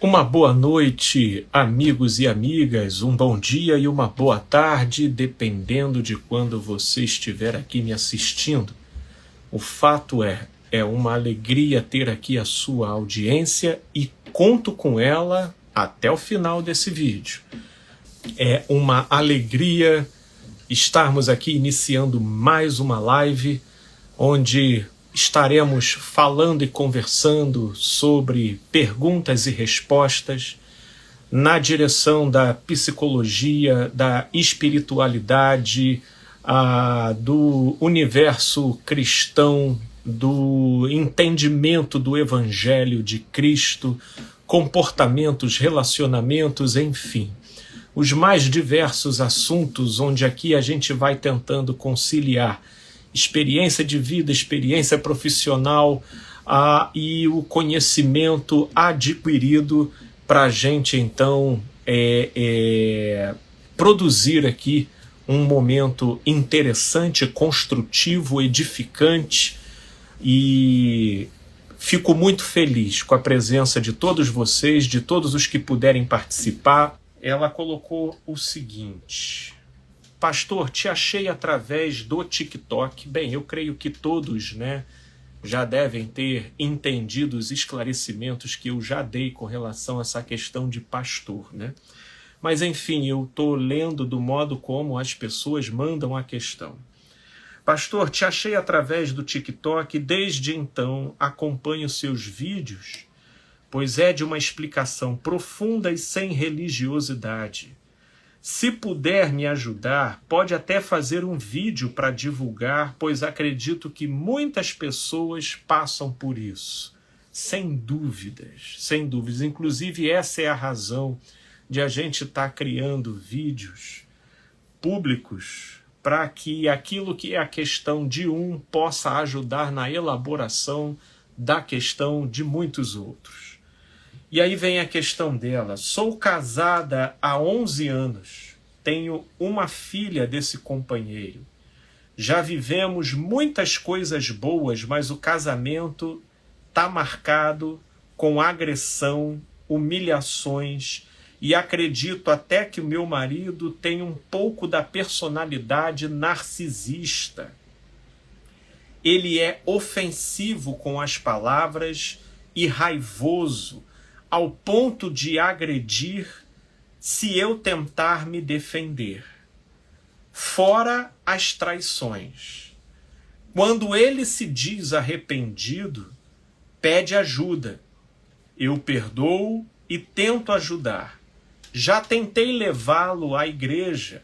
Uma boa noite, amigos e amigas, um bom dia e uma boa tarde, dependendo de quando você estiver aqui me assistindo. O fato é uma alegria ter aqui a sua audiência e conto com ela até o final desse vídeo. É uma alegria estarmos aqui iniciando mais uma live, onde estaremos falando e conversando sobre perguntas e respostas na direção da psicologia, da espiritualidade, do universo cristão, do entendimento do Evangelho de Cristo, comportamentos, relacionamentos, enfim. Os mais diversos assuntos onde aqui a gente vai tentando conciliar experiência de vida, experiência profissional e o conhecimento adquirido para a gente, então, produzir aqui um momento interessante, construtivo, edificante, e fico muito feliz com a presença de todos vocês, de todos os que puderem participar. Ela colocou o seguinte: Pastor, te achei através do TikTok. Bem, eu creio que todos, já devem ter entendido os esclarecimentos que eu já dei com relação a essa questão de pastor, Mas, enfim, eu estou lendo do modo como as pessoas mandam a questão. Pastor, te achei através do TikTok e desde então acompanho seus vídeos, pois é de uma explicação profunda e sem religiosidade. Se puder me ajudar, pode até fazer um vídeo para divulgar, pois acredito que muitas pessoas passam por isso. Sem dúvidas, sem dúvidas. Inclusive, essa é a razão de a gente estar criando vídeos públicos para que aquilo que é a questão de um possa ajudar na elaboração da questão de muitos outros. E aí vem a questão dela. Sou casada há 11 anos. Tenho uma filha desse companheiro. Já vivemos muitas coisas boas, mas o casamento está marcado com agressão, humilhações, e acredito até que o meu marido tem um pouco da personalidade narcisista. Ele é ofensivo com as palavras e raivoso, ao ponto de agredir se eu tentar me defender. Fora as traições. Quando ele se diz arrependido, pede ajuda. Eu perdoo e tento ajudar. Já tentei levá-lo à igreja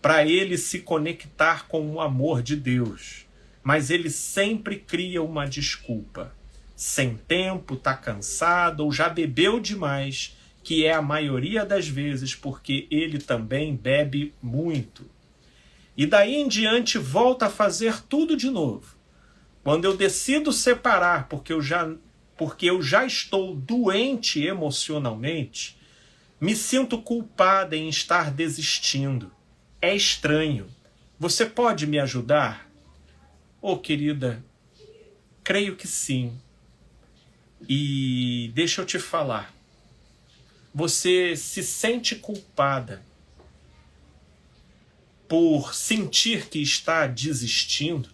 para ele se conectar com o amor de Deus, mas ele sempre cria uma desculpa. Sem tempo, está cansado ou já bebeu demais, que é a maioria das vezes porque ele também bebe muito. E daí em diante volta a fazer tudo de novo. Quando eu decido separar porque eu já estou doente emocionalmente, me sinto culpada em estar desistindo. É estranho. Você pode me ajudar? Oh, querida, creio que sim. E deixa eu te falar. Você se sente culpada por sentir que está desistindo,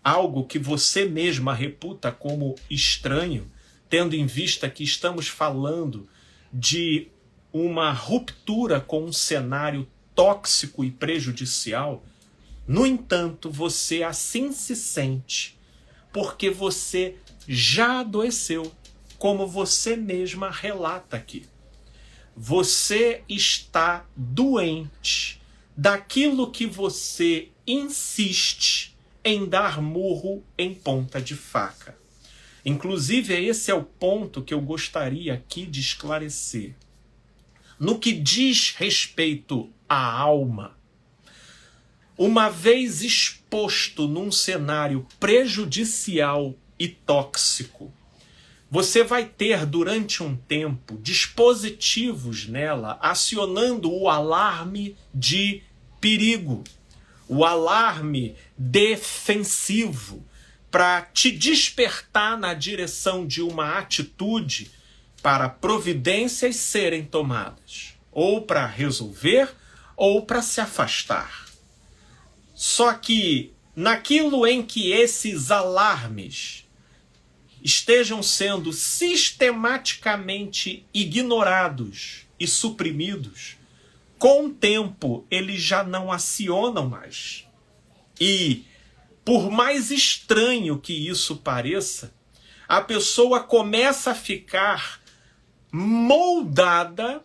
algo que você mesma reputa como estranho, tendo em vista que estamos falando de uma ruptura com um cenário tóxico e prejudicial. No entanto, você assim se sente porque você já adoeceu, como você mesma relata aqui. Você está doente daquilo que você insiste em dar murro em ponta de faca. Inclusive, esse é o ponto que eu gostaria aqui de esclarecer. No que diz respeito à alma, uma vez exposto num cenário prejudicial e tóxico, você vai ter durante um tempo dispositivos nela acionando o alarme de perigo, o alarme defensivo, para te despertar na direção de uma atitude para providências serem tomadas, ou para resolver, ou para se afastar. Só que naquilo em que esses alarmes estejam sendo sistematicamente ignorados e suprimidos, com o tempo eles já não acionam mais. E, por mais estranho que isso pareça, a pessoa começa a ficar moldada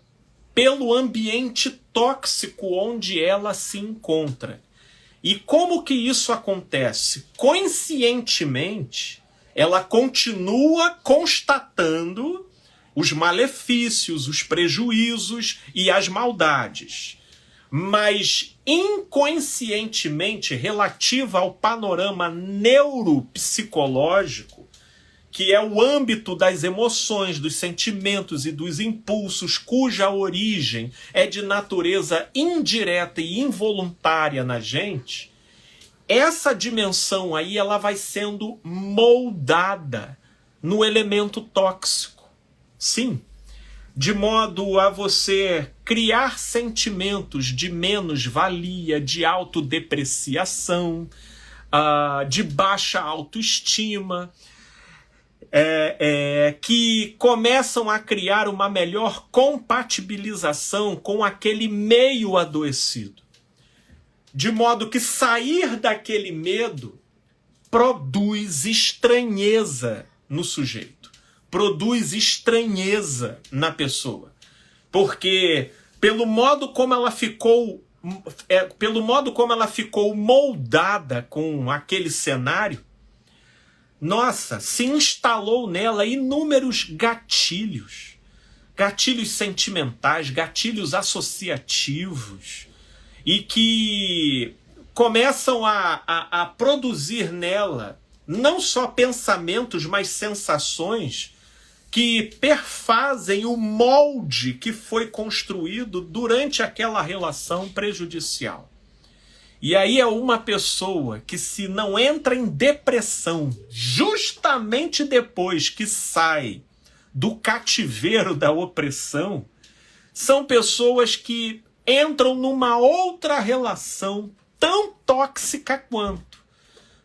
pelo ambiente tóxico onde ela se encontra. E como que isso acontece? Conscientemente, ela continua constatando os malefícios, os prejuízos e as maldades. Mas inconscientemente, relativa ao panorama neuropsicológico, que é o âmbito das emoções, dos sentimentos e dos impulsos, cuja origem é de natureza indireta e involuntária na gente, essa dimensão aí ela vai sendo moldada no elemento tóxico. Sim, de modo a você criar sentimentos de menos-valia, de autodepreciação, de baixa autoestima, que começam a criar uma melhor compatibilização com aquele meio adoecido. De modo que sair daquele medo produz estranheza no sujeito, produz estranheza na pessoa. Porque pelo modo como ela ficou moldada com aquele cenário, nossa, se instalou nela inúmeros gatilhos. Gatilhos sentimentais, gatilhos associativos. E que começam a produzir nela não só pensamentos, mas sensações que perfazem o molde que foi construído durante aquela relação prejudicial. E aí é uma pessoa que, se não entra em depressão justamente depois que sai do cativeiro da opressão, são pessoas que entram numa outra relação tão tóxica quanto.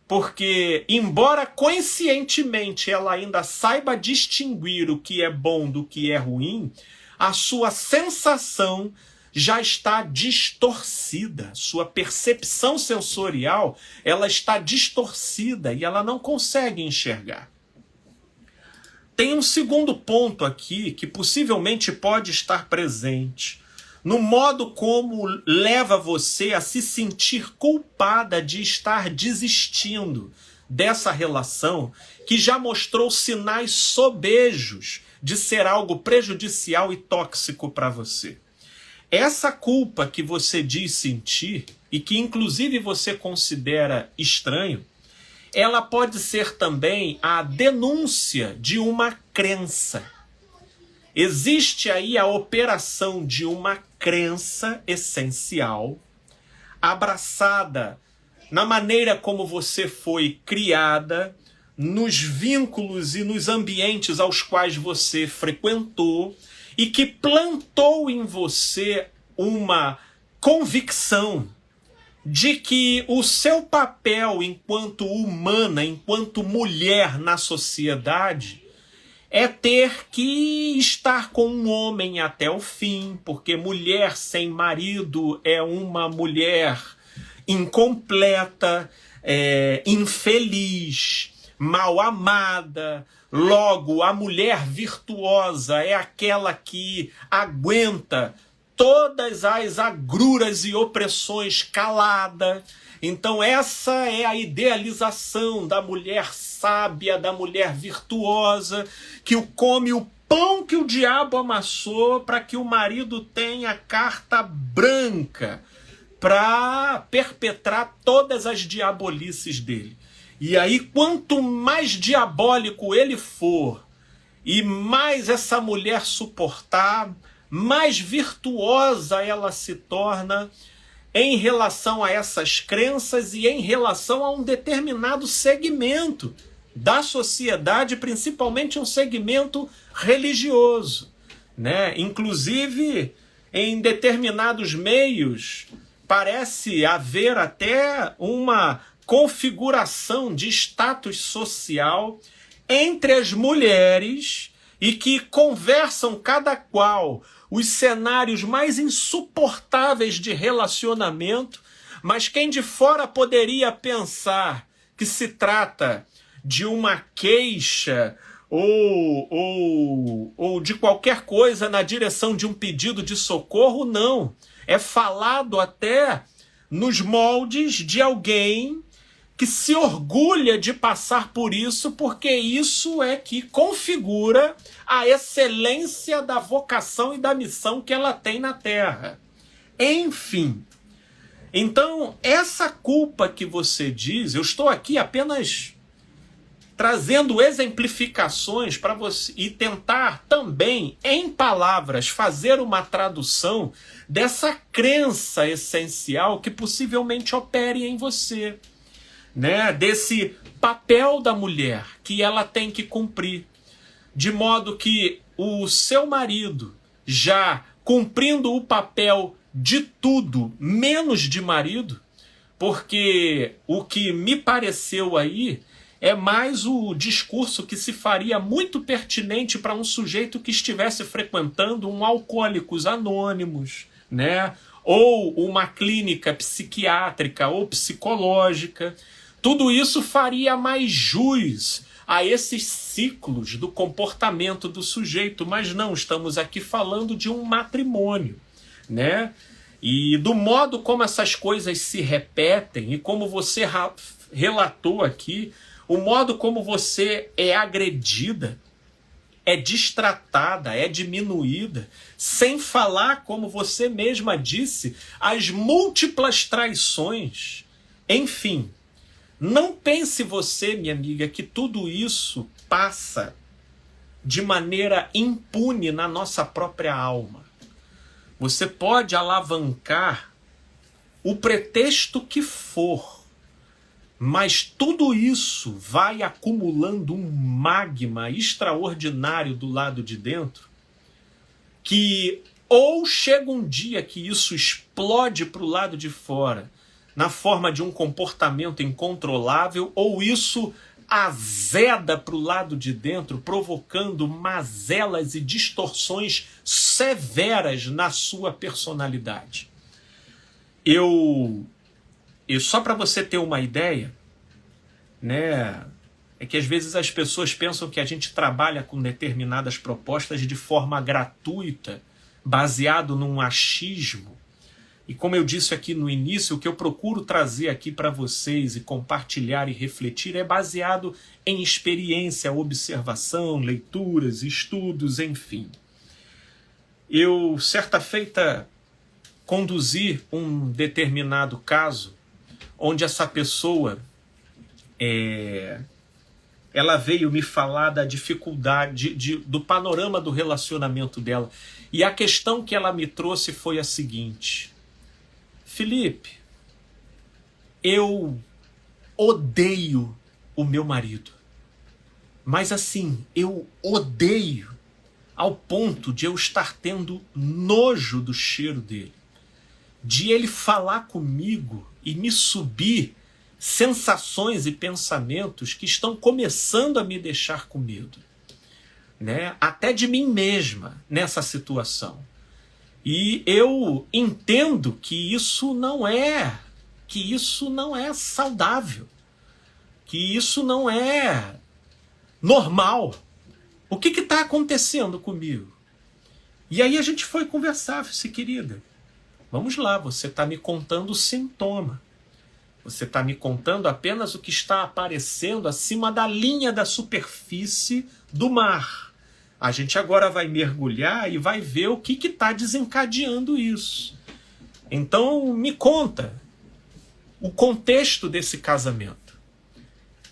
Porque, embora conscientemente ela ainda saiba distinguir o que é bom do que é ruim, a sua sensação já está distorcida, sua percepção sensorial ela está distorcida e ela não consegue enxergar. Tem um segundo ponto aqui que possivelmente pode estar presente no modo como leva você a se sentir culpada de estar desistindo dessa relação que já mostrou sinais sobejos de ser algo prejudicial e tóxico para você. Essa culpa que você diz sentir, e que inclusive você considera estranho, ela pode ser também a denúncia de uma crença. Existe aí a operação de uma crença essencial, abraçada na maneira como você foi criada, nos vínculos e nos ambientes aos quais você frequentou, e que plantou em você uma convicção de que o seu papel enquanto humana, enquanto mulher na sociedade, é ter que estar com um homem até o fim, porque mulher sem marido é uma mulher incompleta, infeliz, mal amada. Logo, a mulher virtuosa é aquela que aguenta todas as agruras e opressões calada. Então essa é a idealização da mulher sábia, da mulher virtuosa, que come o pão que o diabo amassou para que o marido tenha carta branca para perpetrar todas as diabolices dele. E aí, quanto mais diabólico ele for, e mais essa mulher suportar, mais virtuosa ela se torna em relação a essas crenças e em relação a um determinado segmento da sociedade, principalmente um segmento religioso, né? Inclusive, em determinados meios, parece haver até uma configuração de status social entre as mulheres e que conversam cada qual os cenários mais insuportáveis de relacionamento, mas quem de fora poderia pensar que se trata de uma queixa ou de qualquer coisa na direção de um pedido de socorro, não. É falado até nos moldes de alguém que se orgulha de passar por isso, porque isso é que configura a excelência da vocação e da missão que ela tem na Terra. Enfim, então essa culpa que você diz, eu estou aqui apenas trazendo exemplificações para você e tentar também, em palavras, fazer uma tradução dessa crença essencial que possivelmente opere em você, né? Desse papel da mulher que ela tem que cumprir, de modo que o seu marido, já cumprindo o papel de tudo menos de marido, porque o que me pareceu aí é mais o discurso que se faria muito pertinente para um sujeito que estivesse frequentando um Alcoólicos Anônimos, né? Ou uma clínica psiquiátrica ou psicológica. Tudo isso faria mais jus a esses ciclos do comportamento do sujeito, mas não, estamos aqui falando de um matrimônio, né? E do modo como essas coisas se repetem e como você relatou aqui, o modo como você é agredida, é destratada, é diminuída, sem falar, como você mesma disse, as múltiplas traições. Enfim, não pense você, minha amiga, que tudo isso passa de maneira impune na nossa própria alma. Você pode alavancar o pretexto que for, mas tudo isso vai acumulando um magma extraordinário do lado de dentro, que ou chega um dia que isso explode para o lado de fora, na forma de um comportamento incontrolável, ou isso azeda para o lado de dentro, provocando mazelas e distorções severas na sua personalidade. E só para você ter uma ideia, né, é que às vezes as pessoas pensam que a gente trabalha com determinadas propostas de forma gratuita, baseado num achismo. E como eu disse aqui no início, o que eu procuro trazer aqui para vocês e compartilhar e refletir é baseado em experiência, observação, leituras, estudos, enfim. Eu, certa feita, conduzi um determinado caso onde essa pessoa ela veio me falar da dificuldade, do panorama do relacionamento dela. E a questão que ela me trouxe foi a seguinte: Felipe, eu odeio o meu marido. Mas assim, eu odeio ao ponto de eu estar tendo nojo do cheiro dele. De ele falar comigo e me subir sensações e pensamentos que estão começando a me deixar com medo, né? Até de mim mesma nessa situação. E eu entendo que isso não é saudável, que isso não é normal. O que está acontecendo comigo? E aí a gente foi conversar, disse, querida, vamos lá, você está me contando o sintoma. Você está me contando apenas o que está aparecendo acima da linha da superfície do mar. A gente agora vai mergulhar e vai ver o que está desencadeando isso. Então, me conta o contexto desse casamento.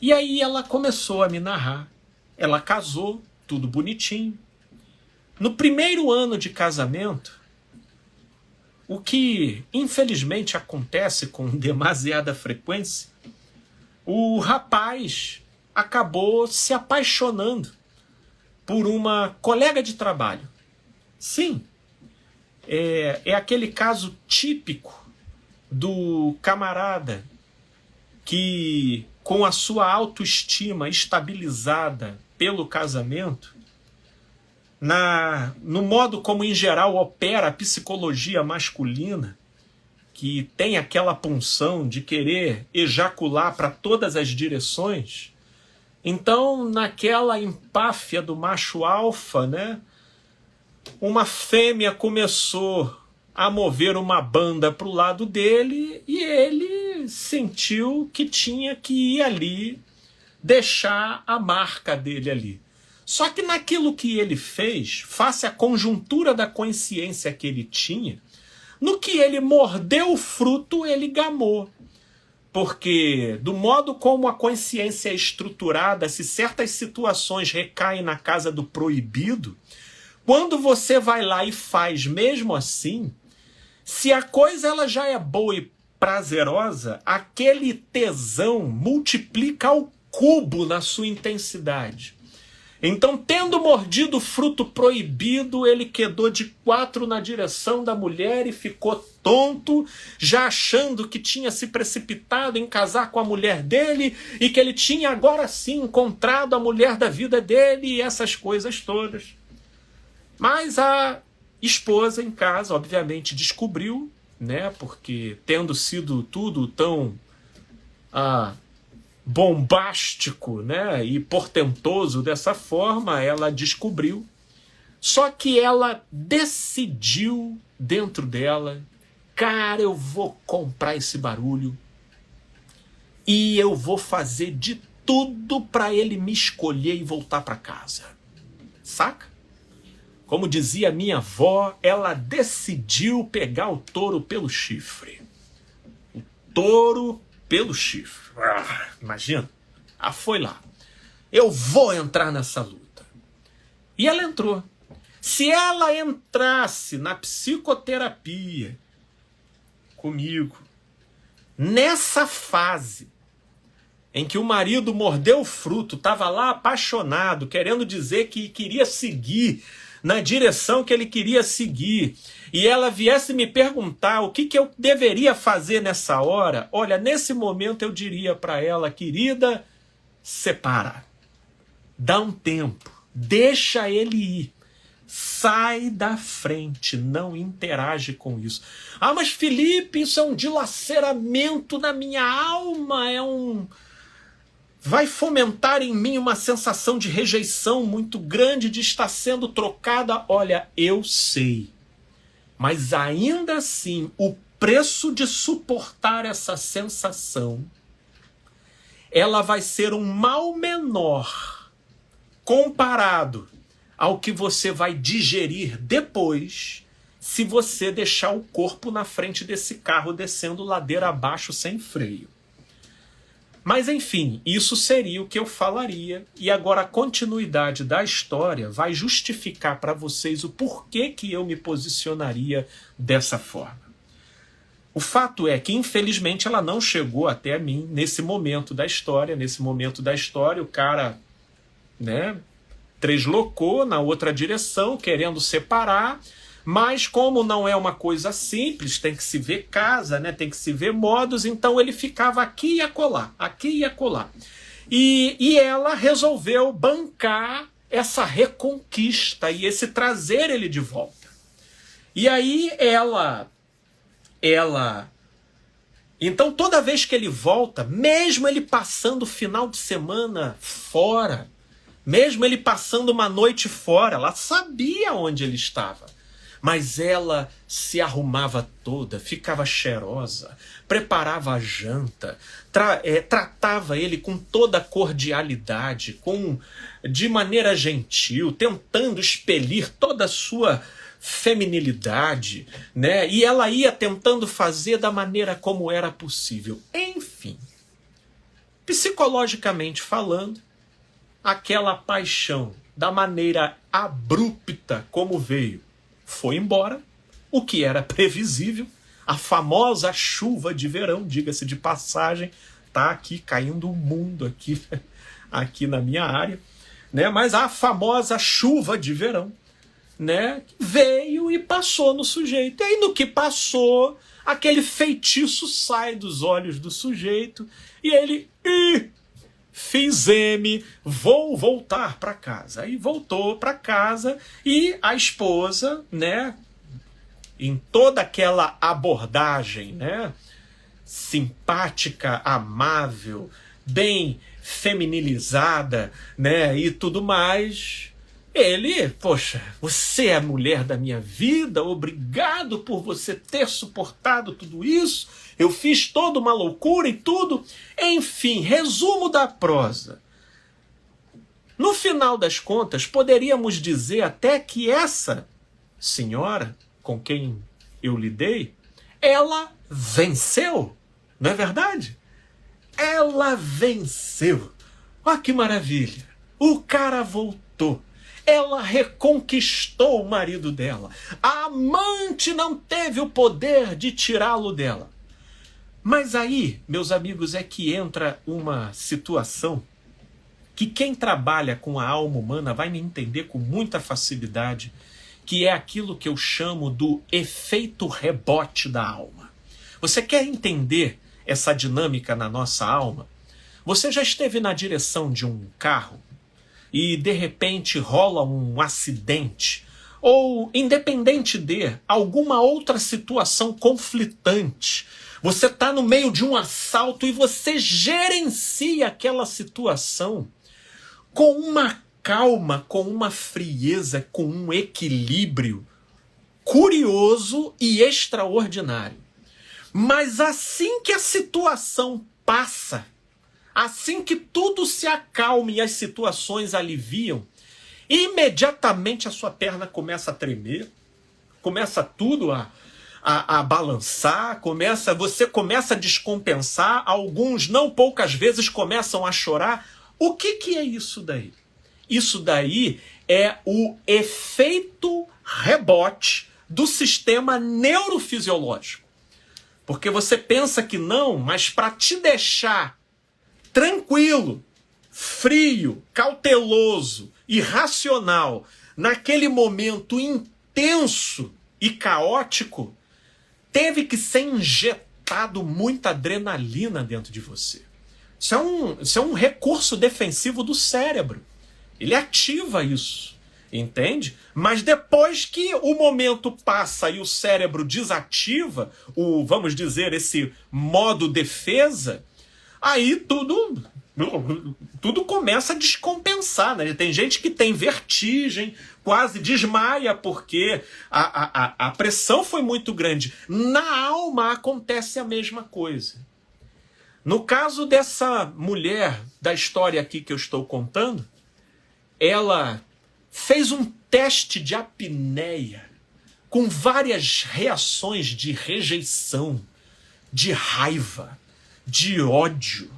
E aí ela começou a me narrar. Ela casou, tudo bonitinho. No primeiro ano de casamento, o que infelizmente acontece com demasiada frequência, o rapaz acabou se apaixonando por uma colega de trabalho. Sim, é aquele caso típico do camarada que, com a sua autoestima estabilizada pelo casamento, no modo como em geral opera a psicologia masculina, que tem aquela punção de querer ejacular para todas as direções, então naquela empáfia do macho alfa, né, uma fêmea começou a mover uma banda para o lado dele e ele sentiu que tinha que ir ali, deixar a marca dele ali. Só que naquilo que ele fez, face à conjuntura da consciência que ele tinha, no que ele mordeu o fruto, ele gamou. Porque, do modo como a consciência é estruturada, se certas situações recaem na casa do proibido, quando você vai lá e faz mesmo assim, se a coisa ela já é boa e prazerosa, aquele tesão multiplica ao cubo na sua intensidade. Então, tendo mordido o fruto proibido, ele quedou de 4 na direção da mulher e ficou tonto, já achando que tinha se precipitado em casar com a mulher dele e que ele tinha agora sim encontrado a mulher da vida dele e essas coisas todas. Mas a esposa em casa, obviamente, descobriu, né, porque tendo sido tudo tão bombástico, né, e portentoso dessa forma, ela descobriu. Só que ela decidiu dentro dela, cara, eu vou comprar esse barulho e eu vou fazer de tudo para ele me escolher e voltar para casa. Saca? Como dizia minha avó, ela decidiu pegar o touro pelo chifre. O touro pelo chifre. Imagina. Foi lá. Eu vou entrar nessa luta. E ela entrou. Se ela entrasse na psicoterapia comigo, nessa fase em que o marido mordeu o fruto, estava lá apaixonado, querendo dizer que queria seguir na direção que ele queria seguir, e ela viesse me perguntar o que eu deveria fazer nessa hora, olha, nesse momento eu diria para ela, querida, separa, dá um tempo, deixa ele ir, sai da frente, não interage com isso. Ah, mas Felipe, isso é um dilaceramento na minha alma, vai fomentar em mim uma sensação de rejeição muito grande, de estar sendo trocada. Olha, eu sei. Mas ainda assim, o preço de suportar essa sensação, ela vai ser um mal menor comparado ao que você vai digerir depois, se você deixar o corpo na frente desse carro descendo ladeira abaixo sem freio. Mas enfim, isso seria o que eu falaria, e agora a continuidade da história vai justificar para vocês o porquê que eu me posicionaria dessa forma. O fato é que, infelizmente, ela não chegou até mim nesse momento da história. Nesse momento da história, o cara, né, treslocou na outra direção, querendo separar, mas como não é uma coisa simples, tem que se ver casa, né? Tem que se ver modos, então ele ficava aqui e acolá, aqui e acolá. E ela resolveu bancar essa reconquista e esse trazer ele de volta. E aí ela... Então toda vez que ele volta, mesmo ele passando o final de semana fora, mesmo ele passando uma noite fora, ela sabia onde ele estava. Mas ela se arrumava toda, ficava cheirosa, preparava a janta, tratava ele com toda cordialidade, de maneira gentil, tentando expelir toda a sua feminilidade, né? E ela ia tentando fazer da maneira como era possível. Enfim, psicologicamente falando, aquela paixão, da maneira abrupta como veio, foi embora, o que era previsível. A famosa chuva de verão, diga-se de passagem, tá aqui caindo o mundo aqui aqui na minha área, né? Mas a famosa chuva de verão, né? Veio e passou no sujeito. E aí, no que passou, aquele feitiço sai dos olhos do sujeito e ele... Fiz M, vou voltar para casa. Aí voltou para casa e a esposa, né, em toda aquela abordagem, né, simpática, amável, bem feminilizada, né, e tudo mais, ele, poxa, você é a mulher da minha vida, obrigado por você ter suportado tudo isso, eu fiz toda uma loucura e tudo. Enfim, resumo da prosa. No final das contas, poderíamos dizer até que essa senhora com quem eu lidei, ela venceu, não é verdade? Ela venceu. Olha que maravilha. O cara voltou. Ela reconquistou o marido dela. A amante não teve o poder de tirá-lo dela. Mas aí, meus amigos, é que entra uma situação que quem trabalha com a alma humana vai me entender com muita facilidade, que é aquilo que eu chamo do efeito rebote da alma. Você quer entender essa dinâmica na nossa alma? Você já esteve na direção de um carro e de repente rola um acidente, ou independente de alguma outra situação conflitante, você está no meio de um assalto e você gerencia aquela situação com uma calma, com uma frieza, com um equilíbrio curioso e extraordinário. Mas assim que a situação passa, assim que tudo se acalma e as situações aliviam, imediatamente a sua perna começa a tremer, começa tudo a balançar, você começa a descompensar, alguns não poucas vezes começam a chorar. O que é isso daí? Isso daí é o efeito rebote do sistema neurofisiológico. Porque você pensa que não, mas para te deixar tranquilo, frio, cauteloso e racional naquele momento intenso e caótico, teve que ser injetado muita adrenalina dentro de você. Isso é um recurso defensivo do cérebro. Ele ativa isso, entende? Mas depois que o momento passa e o cérebro desativa, vamos dizer, esse modo defesa, aí tudo começa a descompensar, né? Tem gente que tem vertigem, quase desmaia porque a pressão foi muito grande. Na alma acontece a mesma coisa. No caso dessa mulher da história aqui que eu estou contando, ela fez um teste de apneia com várias reações de rejeição, de raiva, de ódio,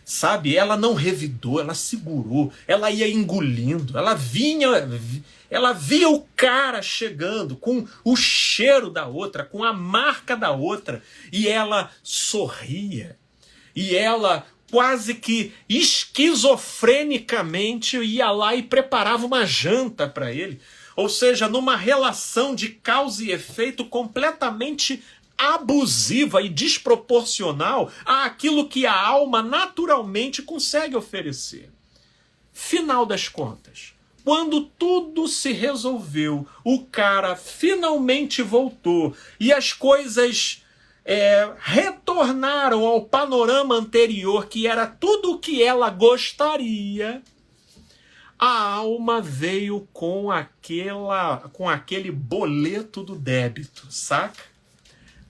sabe? Ela não revidou, ela segurou, ela ia engolindo, ela via o cara chegando com o cheiro da outra, com a marca da outra, e ela sorria, e ela quase que esquizofrenicamente ia lá e preparava uma janta para ele. Ou seja, numa relação de causa e efeito completamente abusiva e desproporcional àquilo que a alma naturalmente consegue oferecer. Final das contas, quando tudo se resolveu, o cara finalmente voltou e as coisas retornaram ao panorama anterior, que era tudo o que ela gostaria, a alma veio com aquele boleto do débito, saca?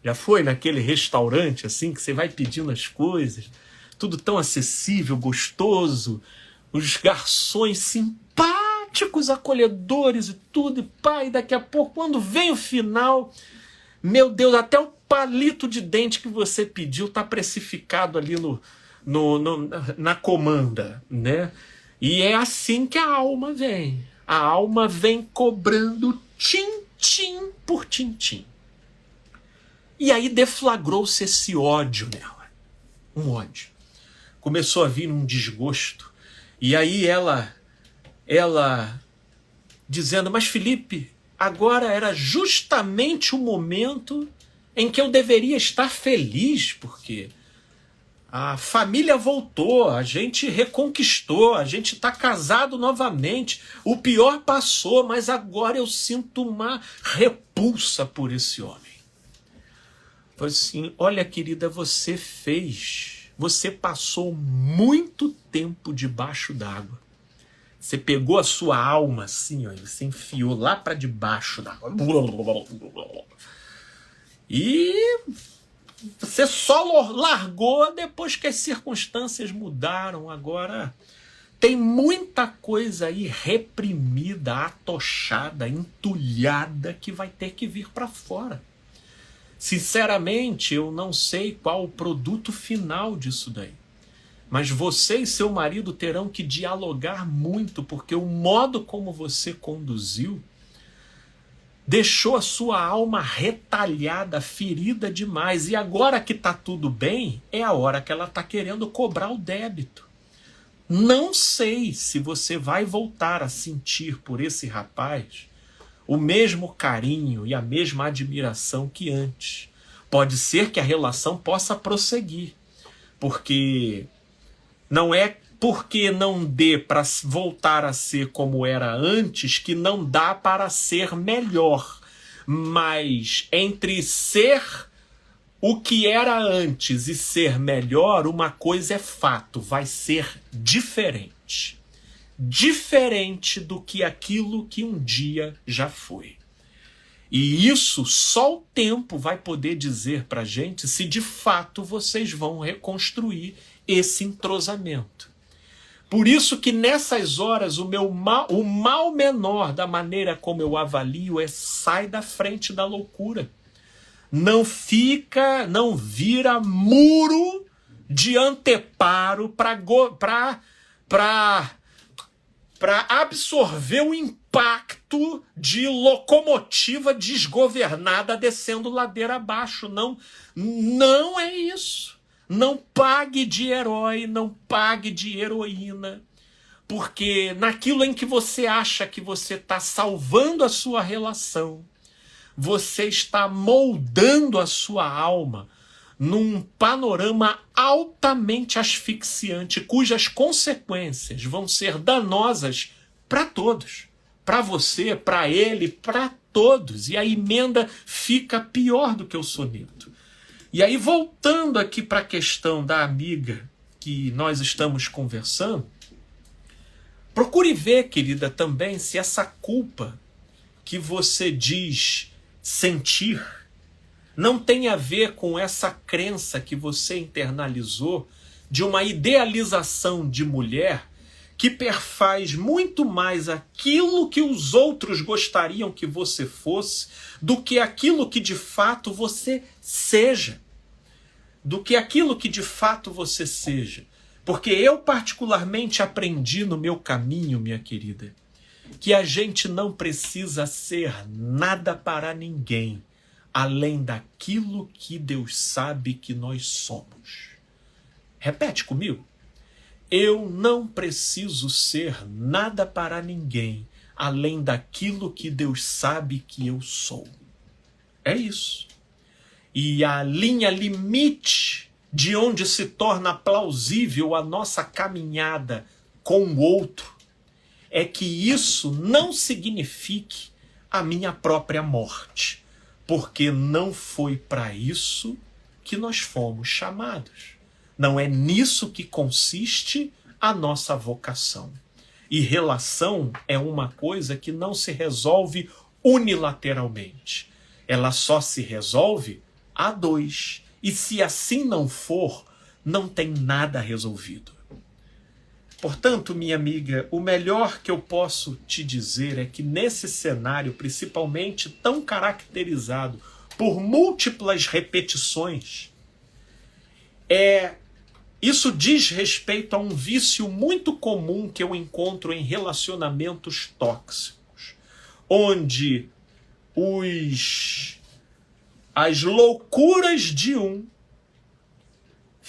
Já foi naquele restaurante assim que você vai pedindo as coisas, tudo tão acessível, gostoso, os garçons simpáticos, acolhedores e tudo, e pá, e daqui a pouco, quando vem o final, meu Deus, até o palito de dente que você pediu está precificado ali na comanda, né? E é assim que a alma vem. A alma vem cobrando tim-tim por tim-tim. E aí deflagrou-se esse ódio nela. Um ódio. Começou a vir um desgosto. E aí ela dizendo, mas Felipe, agora era justamente o momento em que eu deveria estar feliz, porque a família voltou, a gente reconquistou, a gente está casado novamente, o pior passou, mas agora eu sinto uma repulsa por esse homem. Falei assim, olha querida, você passou muito tempo debaixo d'água. Você pegou a sua alma assim, ó, e você enfiou lá para debaixo d'água. E você só largou depois que as circunstâncias mudaram. Agora tem muita coisa aí reprimida, atochada, entulhada que vai ter que vir para fora. Sinceramente, eu não sei qual o produto final disso daí. Mas você e seu marido terão que dialogar muito, porque o modo como você conduziu deixou a sua alma retalhada, ferida demais. E agora que está tudo bem, é a hora que ela está querendo cobrar o débito. Não sei se você vai voltar a sentir por esse rapaz o mesmo carinho e a mesma admiração que antes. Pode ser que a relação possa prosseguir, porque não é porque não dê para voltar a ser como era antes que não dá para ser melhor. Mas entre ser o que era antes e ser melhor, uma coisa é fato, vai ser diferente. Diferente do que aquilo que um dia já foi. E isso só o tempo vai poder dizer para a gente se de fato vocês vão reconstruir esse entrosamento. Por isso que nessas horas o mal menor da maneira como eu avalio é sai da frente da loucura. Não vira muro de anteparo para absorver o impacto de locomotiva desgovernada descendo ladeira abaixo. Não é isso. Não pague de herói, não pague de heroína, porque naquilo em que você acha que você está salvando a sua relação, você está moldando a sua alma num panorama altamente asfixiante, cujas consequências vão ser danosas para todos, para você, para ele, para todos. E a emenda fica pior do que o soneto. E aí, voltando aqui para a questão da amiga que nós estamos conversando, procure ver, querida, também se essa culpa que você diz sentir não tem a ver com essa crença que você internalizou de uma idealização de mulher que perfaz muito mais aquilo que os outros gostariam que você fosse do que aquilo que de fato você seja. Porque eu particularmente aprendi no meu caminho, minha querida, que a gente não precisa ser nada para ninguém, além daquilo que Deus sabe que nós somos. Repete comigo. Eu não preciso ser nada para ninguém, além daquilo que Deus sabe que eu sou. É isso. E a linha limite de onde se torna plausível a nossa caminhada com o outro é que isso não signifique a minha própria morte, porque não foi para isso que nós fomos chamados. Não é nisso que consiste a nossa vocação. E relação é uma coisa que não se resolve unilateralmente. Ela só se resolve a dois. E se assim não for, não tem nada resolvido. Portanto, minha amiga, o melhor que eu posso te dizer é que nesse cenário, principalmente tão caracterizado por múltiplas repetições, isso diz respeito a um vício muito comum que eu encontro em relacionamentos tóxicos, onde as loucuras de um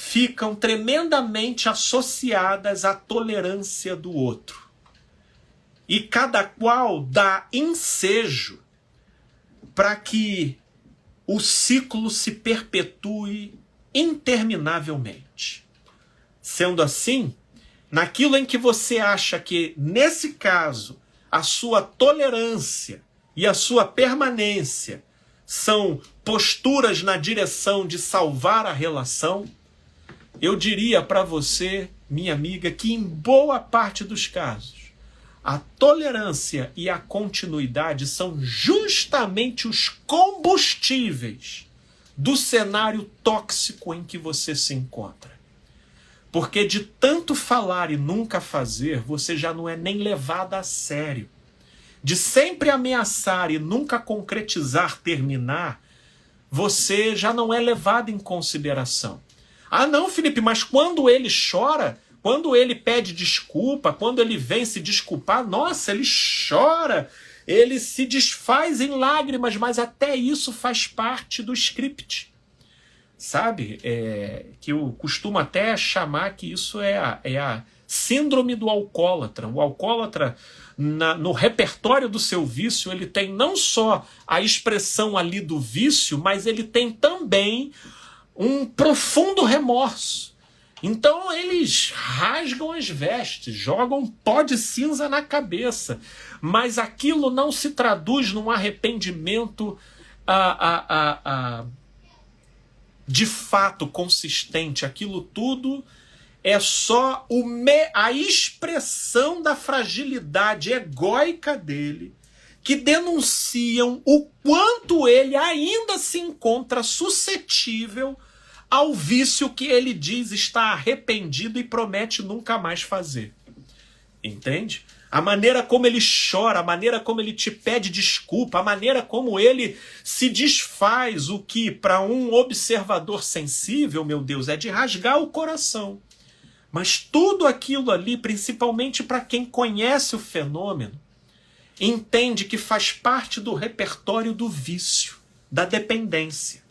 ficam tremendamente associadas à tolerância do outro. E cada qual dá ensejo para que o ciclo se perpetue interminavelmente. Sendo assim, naquilo em que você acha que, nesse caso, a sua tolerância e a sua permanência são posturas na direção de salvar a relação, eu diria para você, minha amiga, que em boa parte dos casos, a tolerância e a continuidade são justamente os combustíveis do cenário tóxico em que você se encontra. Porque de tanto falar e nunca fazer, você já não é nem levada a sério. De sempre ameaçar e nunca concretizar, terminar, você já não é levado em consideração. Ah não, Felipe, mas quando ele chora, quando ele pede desculpa, quando ele vem se desculpar, nossa, ele chora, ele se desfaz em lágrimas, mas até isso faz parte do script. Sabe? Que eu costumo até chamar que isso é a síndrome do alcoólatra. O alcoólatra, no repertório do seu vício, ele tem não só a expressão ali do vício, mas ele tem também um profundo remorso. Então eles rasgam as vestes, jogam pó de cinza na cabeça, mas aquilo não se traduz num arrependimento de fato consistente. Aquilo tudo é só a expressão da fragilidade egóica dele, que denunciam o quanto ele ainda se encontra suscetível ao vício que ele diz estar arrependido e promete nunca mais fazer. Entende? A maneira como ele chora, a maneira como ele te pede desculpa, a maneira como ele se desfaz, o que para um observador sensível, meu Deus, é de rasgar o coração. Mas tudo aquilo ali, principalmente para quem conhece o fenômeno, entende que faz parte do repertório do vício, da dependência.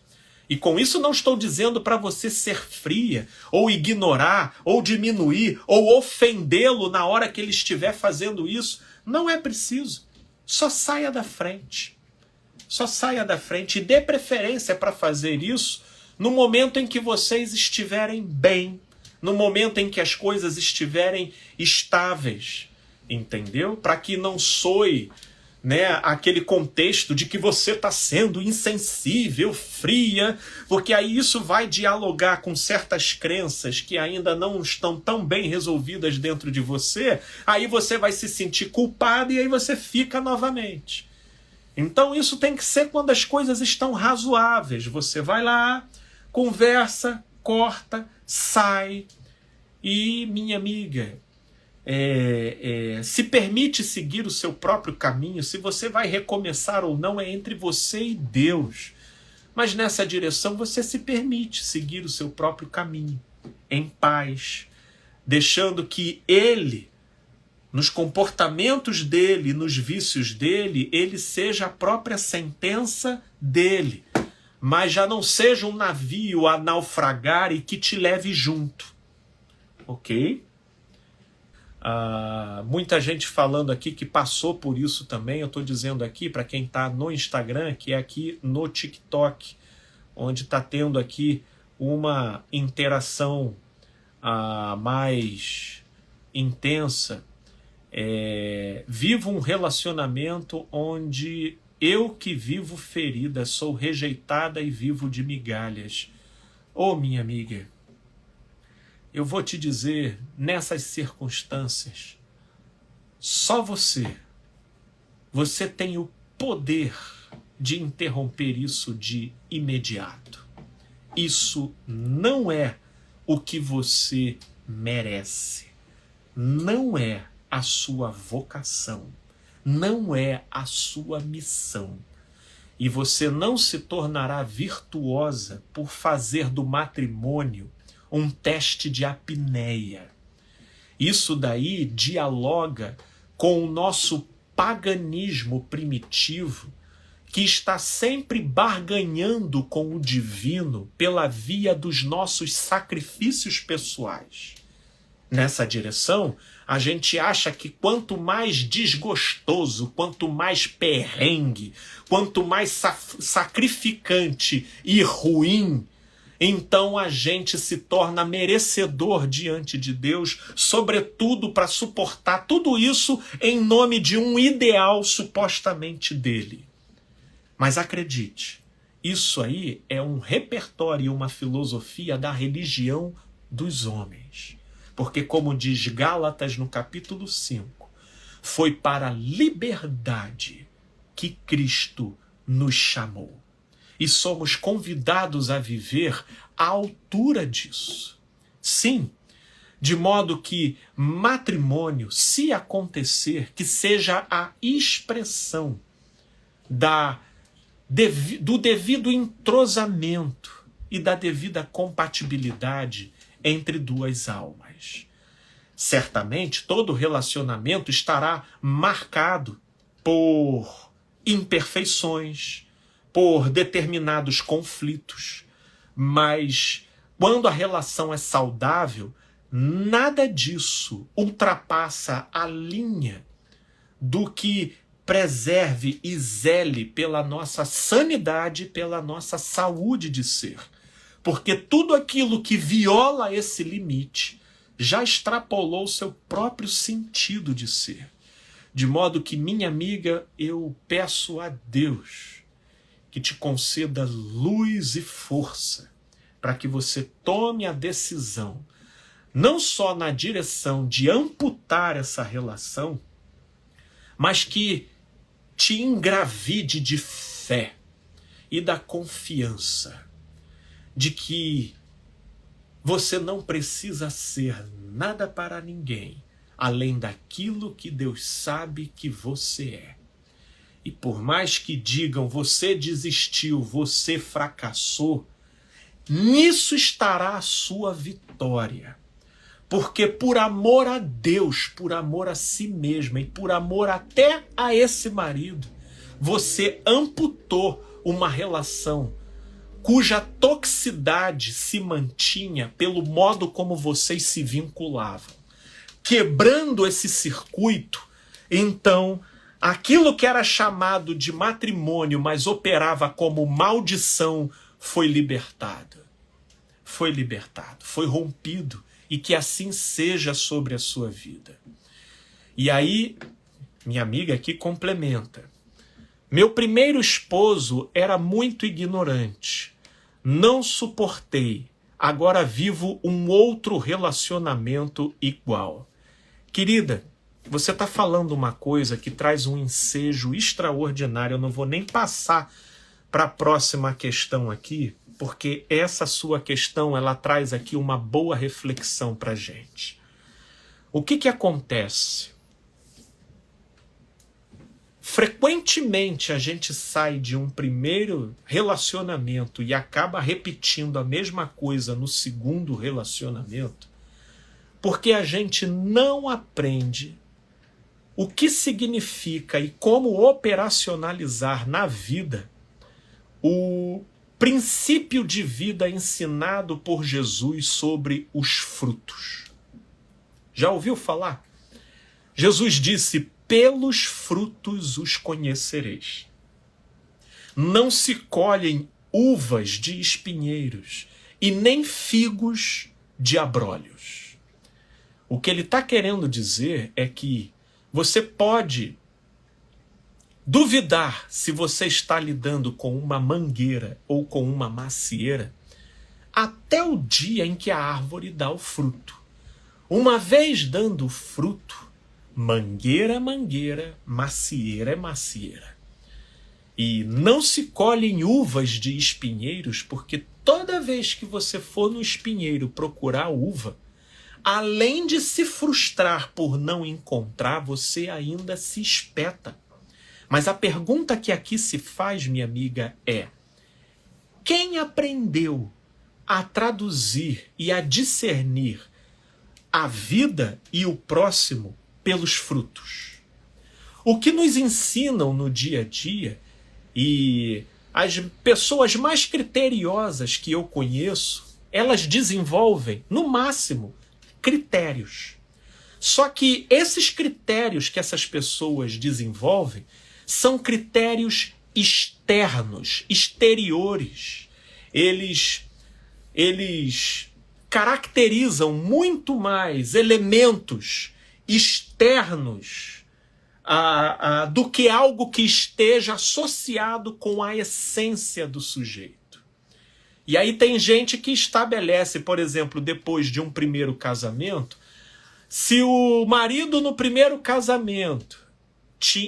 E com isso não estou dizendo para você ser fria, ou ignorar, ou diminuir, ou ofendê-lo na hora que ele estiver fazendo isso. Não é preciso. Só saia da frente. Só saia da frente e dê preferência para fazer isso no momento em que vocês estiverem bem, no momento em que as coisas estiverem estáveis, entendeu? Para que não soe, né, aquele contexto de que você está sendo insensível, fria, porque aí isso vai dialogar com certas crenças que ainda não estão tão bem resolvidas dentro de você, aí você vai se sentir culpado e aí você fica novamente. Então isso tem que ser quando as coisas estão razoáveis. Você vai lá, conversa, corta, sai e, minha amiga, se permite seguir o seu próprio caminho. Se você vai recomeçar ou não é entre você e Deus, mas nessa direção você se permite seguir o seu próprio caminho em paz, deixando que Ele, nos comportamentos dele, nos vícios dele, ele seja a própria sentença dele, mas já não seja um navio a naufragar e que te leve junto, ok? Muita gente falando aqui que passou por isso também. Eu estou dizendo aqui para quem está no Instagram, que é aqui no TikTok, onde está tendo aqui uma interação mais intensa. Vivo um relacionamento onde eu que vivo ferida, sou rejeitada e vivo de migalhas. Ô, minha amiga, eu vou te dizer, nessas circunstâncias, só você tem o poder de interromper isso de imediato. Isso não é o que você merece. Não é a sua vocação. Não é a sua missão. E você não se tornará virtuosa por fazer do matrimônio um teste de apneia. Isso daí dialoga com o nosso paganismo primitivo, que está sempre barganhando com o divino pela via dos nossos sacrifícios pessoais. Nessa direção, a gente acha que quanto mais desgostoso, quanto mais perrengue, quanto mais sacrificante e ruim, então a gente se torna merecedor diante de Deus, sobretudo para suportar tudo isso em nome de um ideal supostamente dele. Mas acredite, isso aí é um repertório e uma filosofia da religião dos homens. Porque, como diz Gálatas no capítulo 5, foi para a liberdade que Cristo nos chamou. E somos convidados a viver à altura disso. Sim, de modo que matrimônio, se acontecer, que seja a expressão do devido entrosamento e da devida compatibilidade entre duas almas. Certamente, todo relacionamento estará marcado por imperfeições, por determinados conflitos, mas quando a relação é saudável, nada disso ultrapassa a linha do que preserve e zele pela nossa sanidade, pela nossa saúde de ser. Porque tudo aquilo que viola esse limite já extrapolou seu próprio sentido de ser. De modo que, minha amiga, eu peço a Deus que te conceda luz e força para que você tome a decisão, não só na direção de amputar essa relação, mas que te engravide de fé e da confiança de que você não precisa ser nada para ninguém, além daquilo que Deus sabe que você é. E por mais que digam, você desistiu, você fracassou, nisso estará a sua vitória. Porque por amor a Deus, por amor a si mesma e por amor até a esse marido, você amputou uma relação cuja toxicidade se mantinha pelo modo como vocês se vinculavam. Quebrando esse circuito, então, aquilo que era chamado de matrimônio, mas operava como maldição, foi libertado. Foi libertado, foi rompido. E que assim seja sobre a sua vida. E aí, minha amiga aqui complementa. Meu primeiro esposo era muito ignorante. Não suportei. Agora vivo um outro relacionamento igual. Querida, você está falando uma coisa que traz um ensejo extraordinário. Eu não vou nem passar para a próxima questão aqui, porque essa sua questão ela traz aqui uma boa reflexão para a gente. O que acontece? Frequentemente a gente sai de um primeiro relacionamento e acaba repetindo a mesma coisa no segundo relacionamento, porque a gente não aprende o que significa e como operacionalizar na vida o princípio de vida ensinado por Jesus sobre os frutos. Já ouviu falar? Jesus disse, pelos frutos os conhecereis. Não se colhem uvas de espinheiros e nem figos de abrolhos. O que ele está querendo dizer é que você pode duvidar se você está lidando com uma mangueira ou com uma macieira até o dia em que a árvore dá o fruto. Uma vez dando o fruto, mangueira é mangueira, macieira é macieira. E não se colhem uvas de espinheiros, porque toda vez que você for no espinheiro procurar uva, além de se frustrar por não encontrar, você ainda se espeta. Mas a pergunta que aqui se faz, minha amiga, é: quem aprendeu a traduzir e a discernir a vida e o próximo pelos frutos? O que nos ensinam no dia a dia E as pessoas mais criteriosas que eu conheço, elas desenvolvem, no máximo, critérios. Só que esses critérios que essas pessoas desenvolvem são critérios externos, exteriores. Eles caracterizam muito mais elementos externos do que algo que esteja associado com a essência do sujeito. E aí tem gente que estabelece, por exemplo, depois de um primeiro casamento, se o marido no primeiro casamento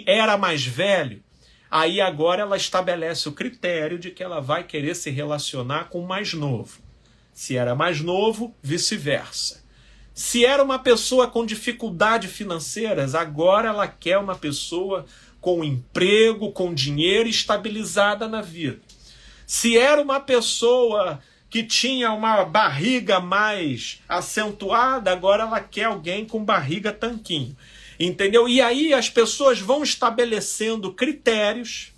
era mais velho, aí agora ela estabelece o critério de que ela vai querer se relacionar com o mais novo. Se era mais novo, vice-versa. Se era uma pessoa com dificuldades financeiras, agora ela quer uma pessoa com emprego, com dinheiro, estabilizada na vida. Se era uma pessoa que tinha uma barriga mais acentuada, agora ela quer alguém com barriga tanquinho. Entendeu? E aí as pessoas vão estabelecendo critérios.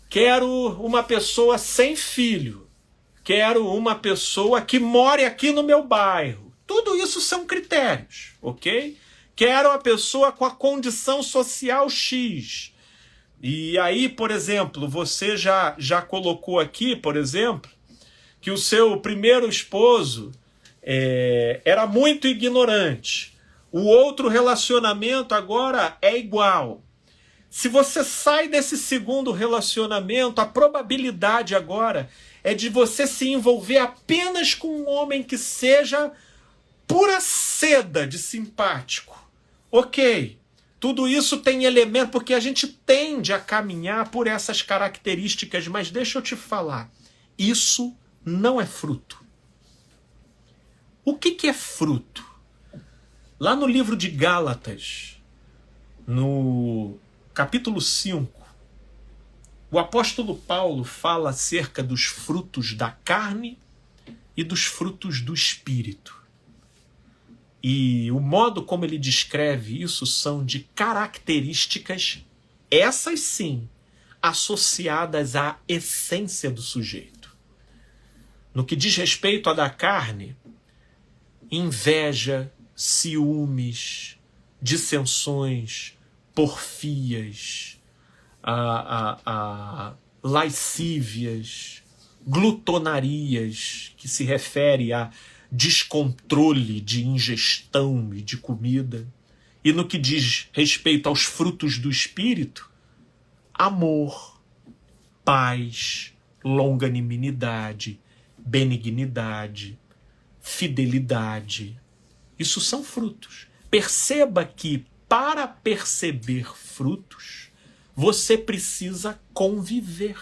Quero uma pessoa sem filho. Quero uma pessoa que more aqui no meu bairro. Tudo isso são critérios, ok? Quero uma pessoa com a condição social X. E aí, por exemplo, você já colocou aqui, por exemplo, que o seu primeiro esposo era muito ignorante. O outro relacionamento agora é igual. Se você sai desse segundo relacionamento, a probabilidade agora é de você se envolver apenas com um homem que seja pura seda de simpático. Ok, tudo isso tem elemento, porque a gente tende a caminhar por essas características, mas deixa eu te falar, isso não é fruto. O que é fruto? Lá no livro de Gálatas, no capítulo 5, o apóstolo Paulo fala acerca dos frutos da carne e dos frutos do espírito. E o modo como ele descreve isso são de características, essas sim, associadas à essência do sujeito. No que diz respeito à da carne, inveja, ciúmes, dissensões, porfias, lascívias, glutonarias, que se refere a descontrole de ingestão e de comida. E no que diz respeito aos frutos do espírito, amor, paz, longanimidade, benignidade, fidelidade. Isso são frutos. Perceba que para perceber frutos, você precisa conviver.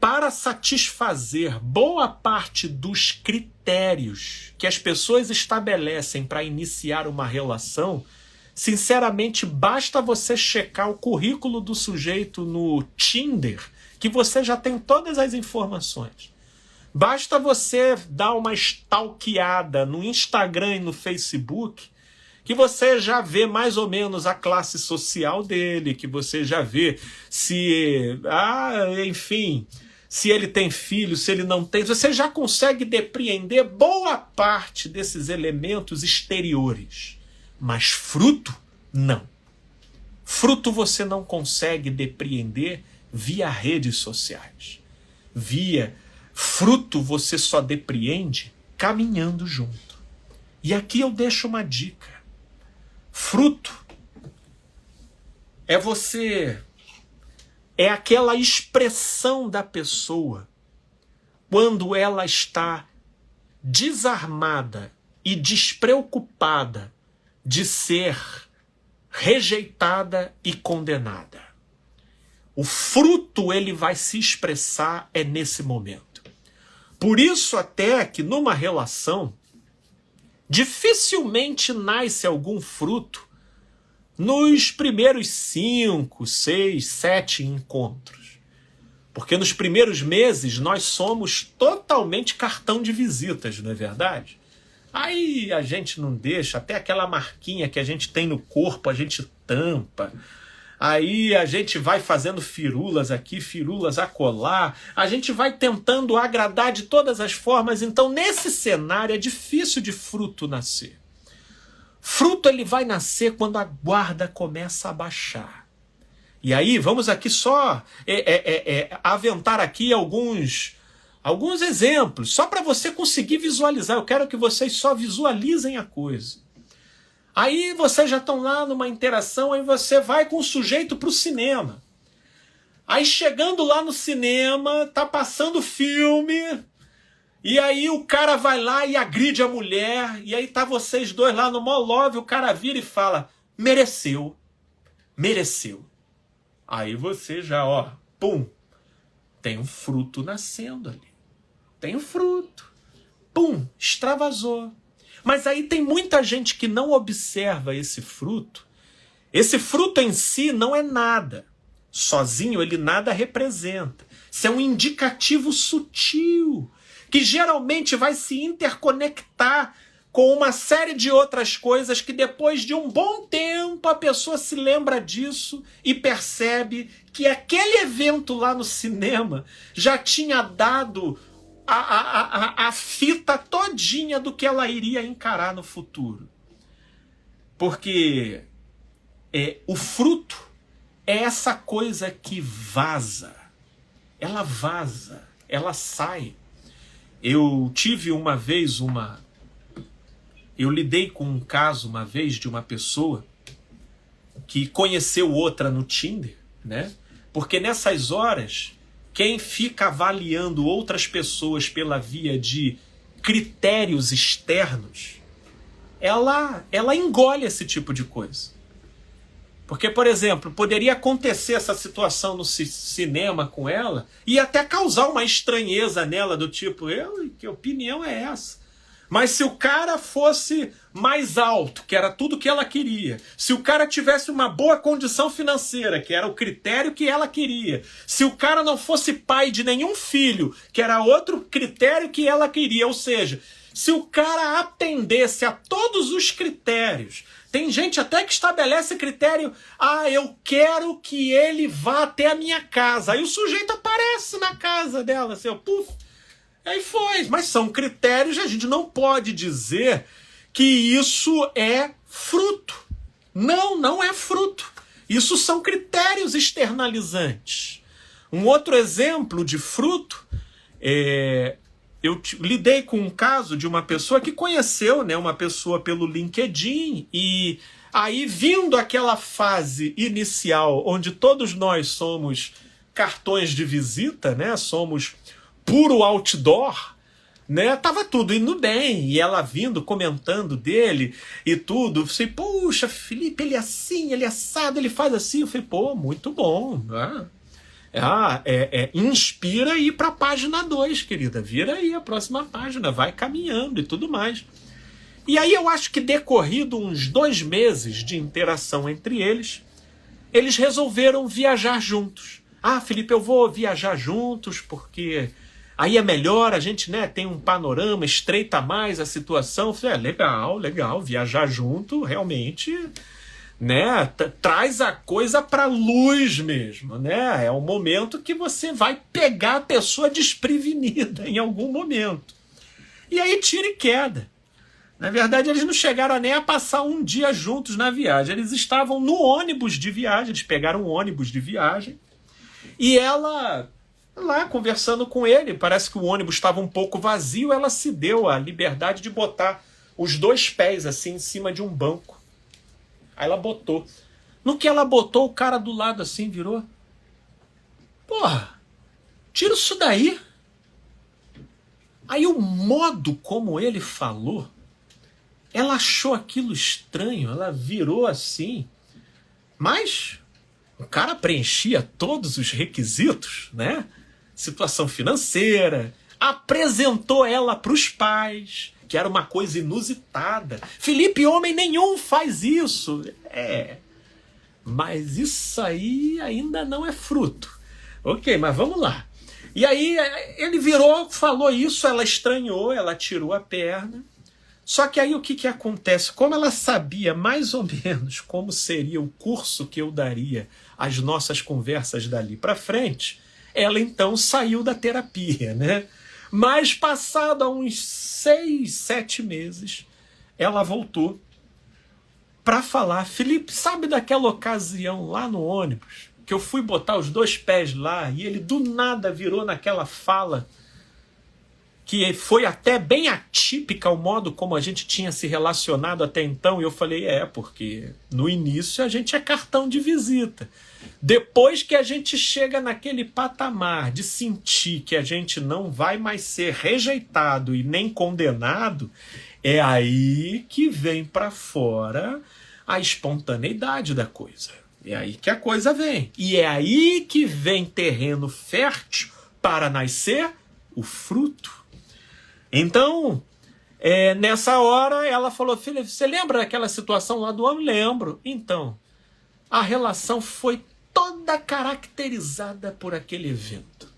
Para satisfazer boa parte dos critérios que as pessoas estabelecem para iniciar uma relação, sinceramente, basta você checar o currículo do sujeito no Tinder, que você já tem todas as informações. Basta você dar uma stalkeada no Instagram e no Facebook, que você já vê mais ou menos a classe social dele, que você já vê se, enfim, se ele tem filho, se ele não tem. Você já consegue depreender boa parte desses elementos exteriores. Mas fruto, não. Fruto você não consegue depreender via redes sociais. Fruto você só depreende caminhando junto. E aqui eu deixo uma dica. Fruto é aquela expressão da pessoa quando ela está desarmada e despreocupada de ser rejeitada e condenada. O fruto ele vai se expressar nesse momento. Por isso até que numa relação dificilmente nasce algum fruto nos primeiros 5, 6, 7 encontros. Porque nos primeiros meses nós somos totalmente cartão de visitas, não é verdade? Aí a gente não deixa, até aquela marquinha que a gente tem no corpo, a gente tampa. Aí a gente vai fazendo firulas aqui, firulas acolá, a gente vai tentando agradar de todas as formas. Então, nesse cenário, é difícil de fruto nascer. Fruto ele vai nascer quando a guarda começa a baixar. E aí, vamos aqui só aventar aqui alguns exemplos, só para você conseguir visualizar. Eu quero que vocês só visualizem a coisa. Aí vocês já estão lá numa interação, aí você vai com o sujeito para o cinema. Aí chegando lá no cinema, tá passando filme, e aí o cara vai lá e agride a mulher, e aí tá vocês dois lá no mó love, o cara vira e fala, mereceu, mereceu. Aí você já, ó, pum, tem um fruto nascendo ali. Tem um fruto. Pum, extravasou. Mas aí tem muita gente que não observa esse fruto. Esse fruto em si não é nada. Sozinho ele nada representa. Isso é um indicativo sutil, que geralmente vai se interconectar com uma série de outras coisas que depois de um bom tempo a pessoa se lembra disso e percebe que aquele evento lá no cinema já tinha dado a fita todinha do que ela iria encarar no futuro. Porque o fruto é essa coisa que vaza. Ela vaza, ela sai. Eu tive uma vez eu lidei com um caso uma vez de uma pessoa que conheceu outra no Tinder, né? Porque nessas horas, quem fica avaliando outras pessoas pela via de critérios externos, ela engole esse tipo de coisa. Porque, por exemplo, poderia acontecer essa situação no cinema com ela e até causar uma estranheza nela, do tipo, que opinião é essa? Mas se o cara fosse mais alto, que era tudo que ela queria, se o cara tivesse uma boa condição financeira, que era o critério que ela queria, se o cara não fosse pai de nenhum filho, que era outro critério que ela queria, ou seja, se o cara atendesse a todos os critérios, tem gente até que estabelece critério, eu quero que ele vá até a minha casa, aí o sujeito aparece na casa dela, assim, puf, aí foi, mas são critérios, a gente não pode dizer que isso é fruto. Não, não é fruto. Isso são critérios externalizantes. Um outro exemplo de fruto, eu lidei com um caso de uma pessoa que conheceu, né, uma pessoa pelo LinkedIn, e aí vindo aquela fase inicial, onde todos nós somos cartões de visita, né, somos puro outdoor, né? Tava tudo indo bem, e ela vindo, comentando dele e tudo. Eu falei, puxa, Felipe, ele é assim, ele é assado, ele faz assim. Eu falei, pô, muito bom. Inspira aí para a página 2, querida. Vira aí a próxima página, vai caminhando e tudo mais. E aí eu acho que decorrido uns 2 meses de interação entre eles resolveram viajar juntos. Felipe, eu vou viajar juntos porque aí é melhor, a gente, né, tem um panorama, estreita mais a situação. Eu falei, legal, viajar junto realmente, né, traz a coisa para luz mesmo, né? É o momento que você vai pegar a pessoa desprevenida em algum momento. E aí tira e queda. Na verdade, eles não chegaram nem a passar um dia juntos na viagem. Eles estavam no ônibus de viagem, eles pegaram um ônibus de viagem, e ela lá conversando com ele, parece que o ônibus estava um pouco vazio, ela se deu a liberdade de botar os 2 pés assim em cima de um banco. Aí ela botou. No que ela botou, o cara do lado assim virou. Porra, tira isso daí. Aí o modo como ele falou, ela achou aquilo estranho, ela virou assim. Mas o cara preenchia todos os requisitos, né? Situação financeira, apresentou ela para os pais, que era uma coisa inusitada. Felipe, homem nenhum faz isso. Mas isso aí ainda não é fruto. Ok, mas vamos lá. E aí ele virou, falou isso, ela estranhou, ela tirou a perna. Só que aí o que acontece? Como ela sabia mais ou menos como seria o curso que eu daria as nossas conversas dali para frente, ela então saiu da terapia, né? Mas passado há uns 6, 7 meses, ela voltou para falar: Felipe, sabe daquela ocasião lá no ônibus, que eu fui botar os 2 pés lá e ele do nada virou naquela fala que foi até bem atípica o modo como a gente tinha se relacionado até então? E eu falei: porque no início a gente é cartão de visita. Depois que a gente chega naquele patamar de sentir que a gente não vai mais ser rejeitado e nem condenado, é aí que vem para fora a espontaneidade da coisa. É aí que a coisa vem. E é aí que vem terreno fértil para nascer o fruto. Então, nessa hora, ela falou: filha, você lembra daquela situação lá do homem? Lembro. Então, a relação foi toda caracterizada por aquele evento.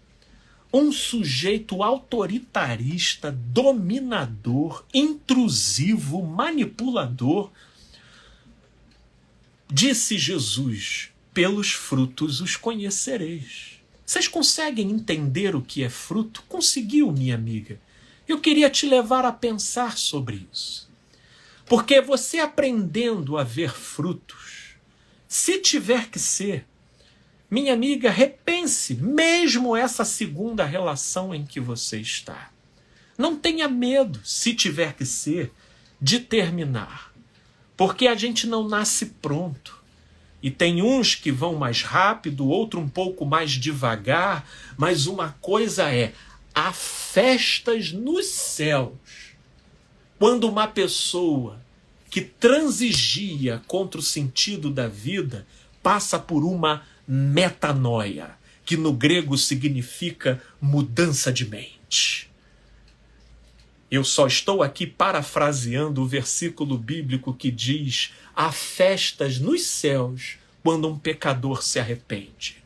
Um sujeito autoritarista, dominador, intrusivo, manipulador. Disse Jesus: pelos frutos os conhecereis. Vocês conseguem entender o que é fruto? Conseguiu, minha amiga? Eu queria te levar a pensar sobre isso. Porque você aprendendo a ver frutos, se tiver que ser, minha amiga, repense mesmo essa segunda relação em que você está. Não tenha medo, se tiver que ser, de terminar. Porque a gente não nasce pronto. E tem uns que vão mais rápido, outro um pouco mais devagar, mas uma coisa é: há festas nos céus quando uma pessoa que transigia contra o sentido da vida passa por uma metanoia, que no grego significa mudança de mente. Eu só estou aqui parafraseando o versículo bíblico que diz: há festas nos céus quando um pecador se arrepende.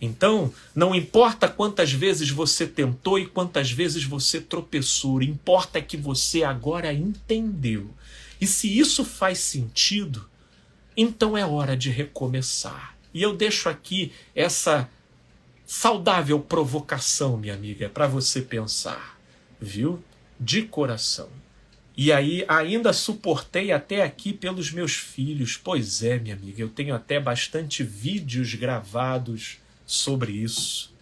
Então, não importa quantas vezes você tentou e quantas vezes você tropeçou, importa é que você agora entendeu. E se isso faz sentido, então é hora de recomeçar. E eu deixo aqui essa saudável provocação, minha amiga, para você pensar, viu? De coração. E aí ainda suportei até aqui pelos meus filhos. Pois é, minha amiga, eu tenho até bastante vídeos gravados sobre isso.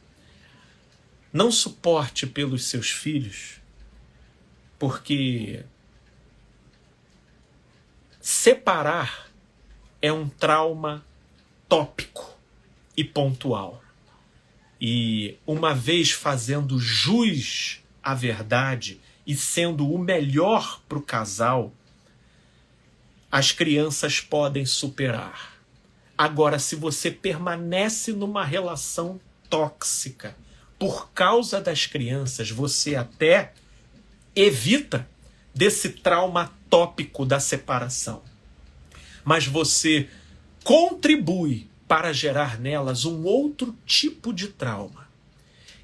Não suporte pelos seus filhos, porque separar é um trauma tópico e pontual. E uma vez fazendo jus à verdade e sendo o melhor para o casal, as crianças podem superar. Agora, se você permanece numa relação tóxica por causa das crianças, você até evita desse trauma tópico da separação. Mas você contribui para gerar nelas um outro tipo de trauma,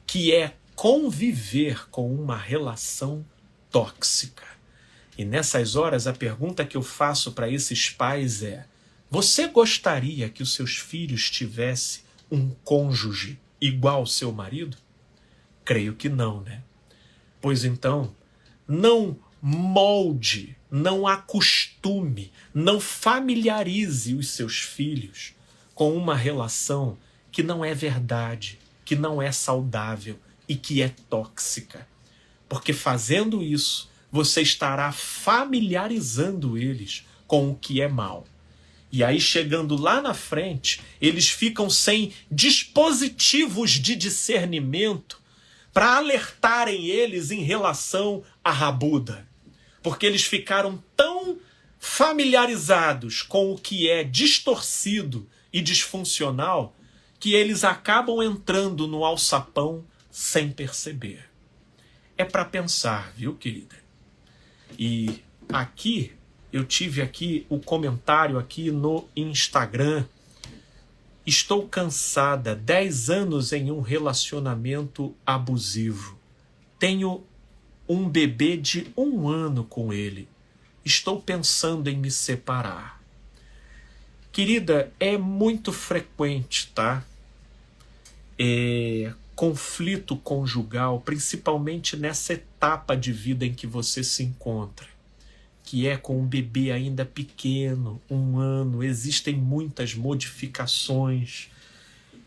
que é conviver com uma relação tóxica. E nessas horas, a pergunta que eu faço para esses pais é: você gostaria que os seus filhos tivessem um cônjuge igual ao seu marido? Creio que não, né? Pois então, não molde, não acostume, não familiarize os seus filhos com uma relação que não é verdade, que não é saudável e que é tóxica. Porque fazendo isso, você estará familiarizando eles com o que é mal. E aí, chegando lá na frente, eles ficam sem dispositivos de discernimento para alertarem eles em relação à rabuda. Porque eles ficaram tão familiarizados com o que é distorcido e disfuncional que eles acabam entrando no alçapão sem perceber. É para pensar, viu, querida? E aqui, eu tive aqui o comentário aqui no Instagram. Estou cansada, 10 anos em um relacionamento abusivo. Tenho um bebê de 1 ano com ele. Estou pensando em me separar. Querida, é muito frequente, tá? Conflito conjugal, principalmente nessa etapa de vida em que você se encontra, que é com um bebê ainda pequeno, 1 ano, existem muitas modificações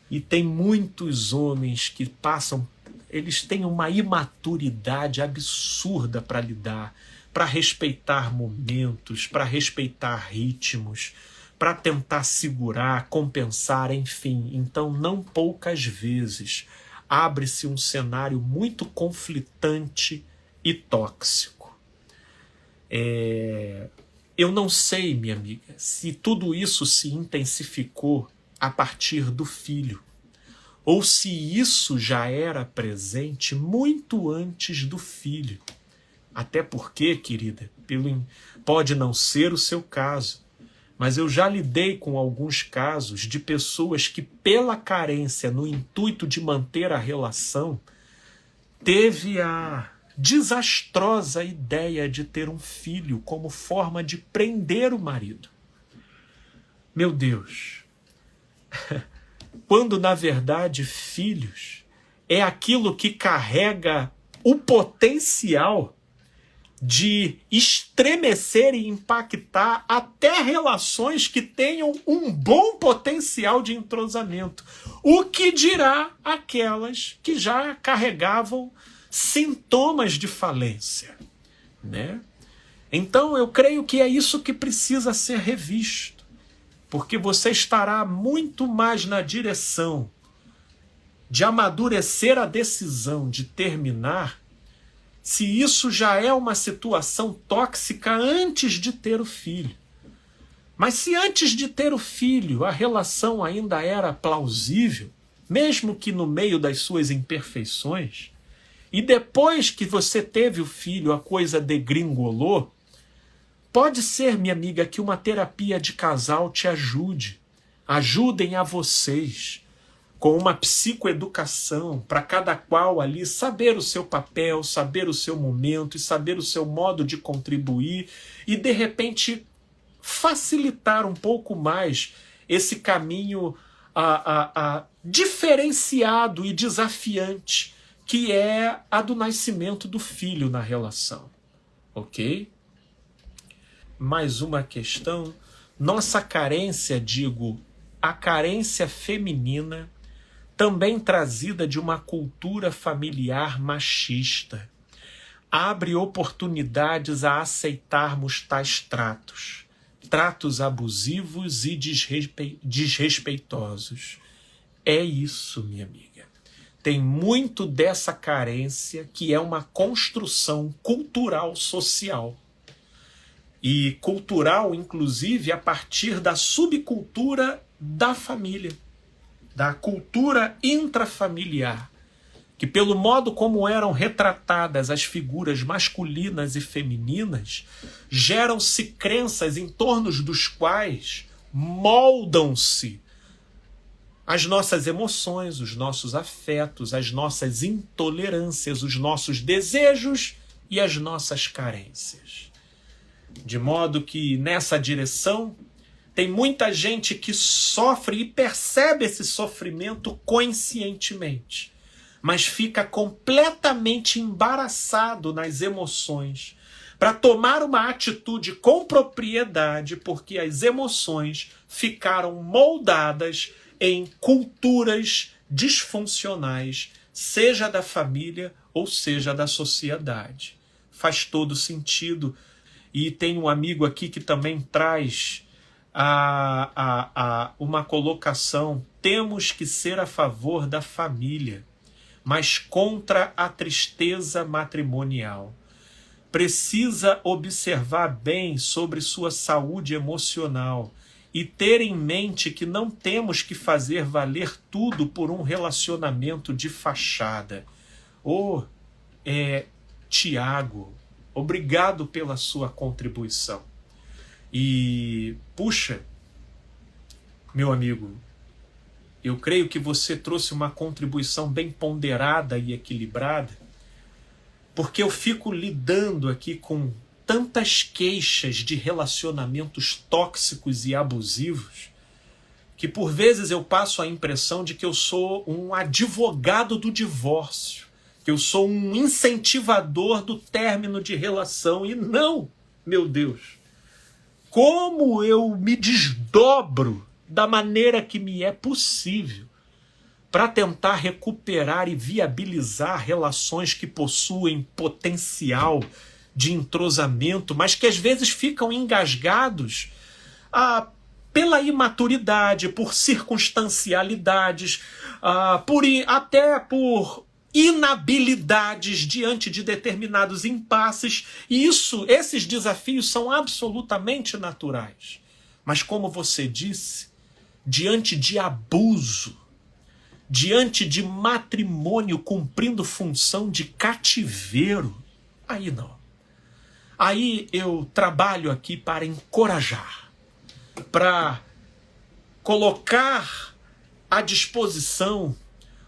e tem muitos homens que passam, eles têm uma imaturidade absurda para lidar, para respeitar momentos, para respeitar ritmos, para tentar segurar, compensar, enfim. Então, não poucas vezes, abre-se um cenário muito conflitante e tóxico. Eu não sei, minha amiga, se tudo isso se intensificou a partir do filho, ou se isso já era presente muito antes do filho. Até porque, querida, pode não ser o seu caso, mas eu já lidei com alguns casos de pessoas que, pela carência, no intuito de manter a relação, teve a desastrosa ideia de ter um filho como forma de prender o marido. Meu Deus! Quando, na verdade, filhos é aquilo que carrega o potencial de estremecer e impactar até relações que tenham um bom potencial de entrosamento. O que dirá aquelas que já carregavam sintomas de falência, né? Então eu creio que é isso que precisa ser revisto, porque você estará muito mais na direção de amadurecer a decisão de terminar, se isso já é uma situação tóxica antes de ter o filho. Mas se antes de ter o filho a relação ainda era plausível, mesmo que no meio das suas imperfeições, e depois que você teve o filho a coisa degringolou, pode ser, minha amiga, que uma terapia de casal te ajude. Ajudem a vocês com uma psicoeducação para cada qual ali saber o seu papel, saber o seu momento e saber o seu modo de contribuir e, de repente, facilitar um pouco mais esse caminho diferenciado e desafiante que é a do nascimento do filho na relação. Ok? Mais uma questão. Nossa carência, a carência feminina, também trazida de uma cultura familiar machista, abre oportunidades a aceitarmos tais tratos abusivos e desrespeitosos. É isso, minha amiga. Tem muito dessa carência que é uma construção cultural social. E cultural, inclusive, a partir da subcultura da família, da cultura intrafamiliar, que pelo modo como eram retratadas as figuras masculinas e femininas, geram-se crenças em torno dos quais moldam-se as nossas emoções, os nossos afetos, as nossas intolerâncias, os nossos desejos e as nossas carências. De modo que, nessa direção, tem muita gente que sofre e percebe esse sofrimento conscientemente, mas fica completamente embaraçado nas emoções para tomar uma atitude com propriedade, porque as emoções ficaram moldadas em culturas disfuncionais, seja da família ou seja da sociedade. Faz todo sentido. E tem um amigo aqui que também traz uma colocação: temos que ser a favor da família, mas contra a tristeza matrimonial. Precisa observar bem sobre sua saúde emocional e ter em mente que não temos que fazer valer tudo por um relacionamento de fachada. Tiago, obrigado pela sua contribuição. E, puxa, meu amigo, eu creio que você trouxe uma contribuição bem ponderada e equilibrada, porque eu fico lidando aqui com tantas queixas de relacionamentos tóxicos e abusivos, que por vezes eu passo a impressão de que eu sou um advogado do divórcio, que eu sou um incentivador do término de relação. E não, meu Deus, como eu me desdobro da maneira que me é possível para tentar recuperar e viabilizar relações que possuem potencial de entrosamento, mas que às vezes ficam engasgados pela imaturidade, por circunstancialidades, até por inabilidades diante de determinados impasses. E esses desafios são absolutamente naturais. Mas como você disse, diante de abuso, diante de matrimônio cumprindo função de cativeiro, aí não. Aí eu trabalho aqui para encorajar, para colocar à disposição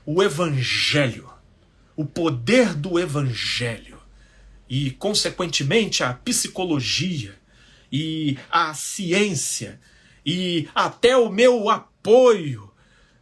o Evangelho, o poder do Evangelho e, consequentemente, a psicologia e a ciência e até o meu apoio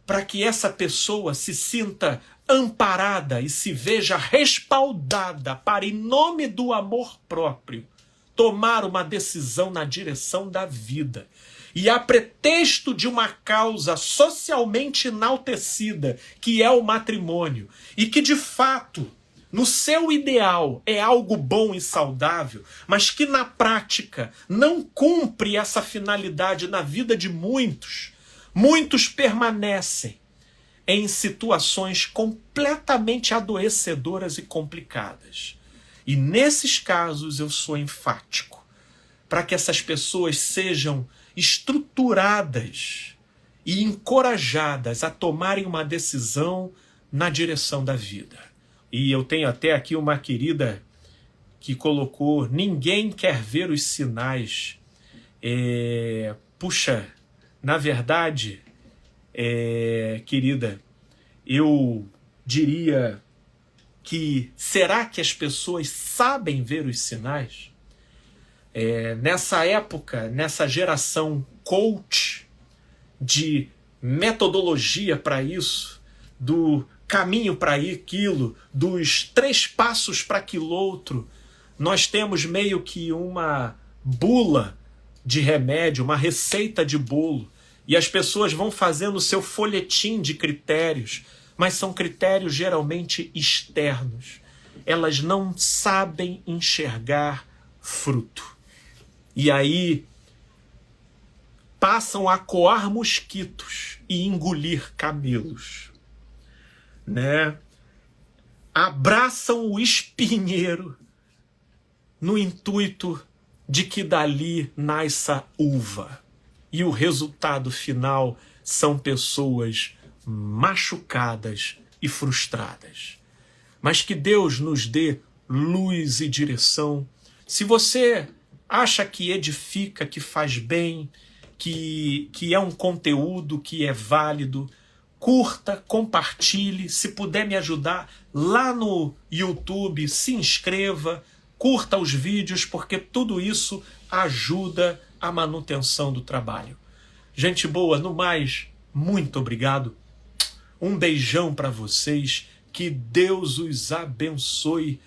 para que essa pessoa se sinta amparada e se veja respaldada para, em nome do amor próprio, tomar uma decisão na direção da vida. E a pretexto de uma causa socialmente enaltecida, que é o matrimônio, e que de fato, no seu ideal, é algo bom e saudável, mas que na prática não cumpre essa finalidade na vida de muitos, muitos permanecem em situações completamente adoecedoras e complicadas. E nesses casos eu sou enfático, para que essas pessoas sejam estruturadas e encorajadas a tomarem uma decisão na direção da vida. E eu tenho até aqui uma querida que colocou: ninguém quer ver os sinais. Puxa, na verdade, querida, eu diria que será que as pessoas sabem ver os sinais? Nessa época, nessa geração coach de metodologia para isso, do caminho para aquilo, dos 3 passos para aquilo outro, nós temos meio que uma bula de remédio, uma receita de bolo, e as pessoas vão fazendo o seu folhetim de critérios, mas são critérios geralmente externos. Elas não sabem enxergar fruto. E aí passam a coar mosquitos e engolir camelos, né? Abraçam o espinheiro no intuito de que dali nasça uva. E o resultado final são pessoas machucadas e frustradas. Mas que Deus nos dê luz e direção. Se você acha que edifica, que faz bem, que é um conteúdo que é válido, curta, compartilhe. Se puder me ajudar lá no YouTube, se inscreva, curta os vídeos, porque tudo isso ajuda a manutenção do trabalho. Gente boa, no mais, muito obrigado. Um beijão para vocês. Que Deus os abençoe.